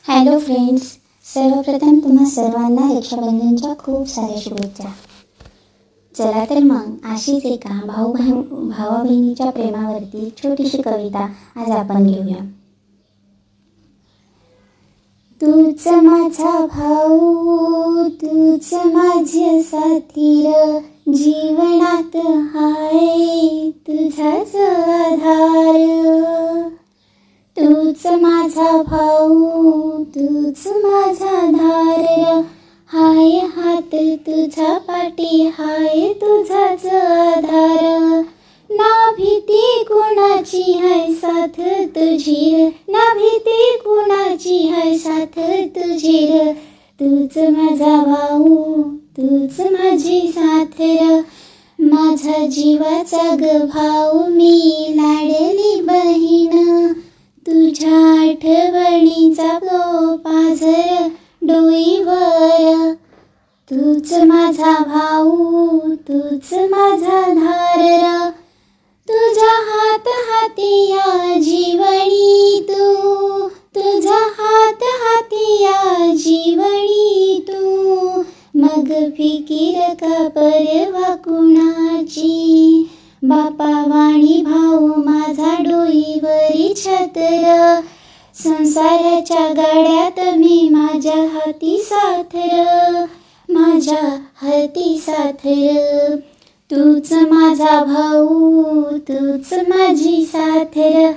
Hello friends, सर्वप्रथम तुम्हा सर्वांना रक्षाबंधनच्या खूप साऱ्या शुभेच्छा. चला तर मग अशीच एका भावा बहिणीच्या प्रेमावरती छोटीशी कविता आज आपण घेऊया. तूच माझा भाऊ, तूच माझे साथीर, जीवनात हाय तुझाच आधार. तूच माझा भाऊ, तूच माझा धार, हाय हात तुझा पाठी, हाय तुझाच आधार. ना भीती कुणाची है साथ तुझी, ना भीती कुणाची है साथ तुझी. तूच माझा भाऊ, तूच माझी साथ, माझा जीवाचा ग भाऊ, मी लाडली बहीण. तुझ्या आठवणीचा तो पाझर डोईवर. तूच माझा भाऊ, तूच माझा धार, तुझा हात हाती या जीवनी तू, तुझा हात हाती या जीवनी तू. मग फिकीर का परवा कुणाची, बापा वाणी भाऊ माझा डोईवरी छत्र. संसाराच्या गाड्यात मी माझ्या हाती साथर, माझ्या हाती साथर. तूच माझा भाऊ, तूच माझी साथर,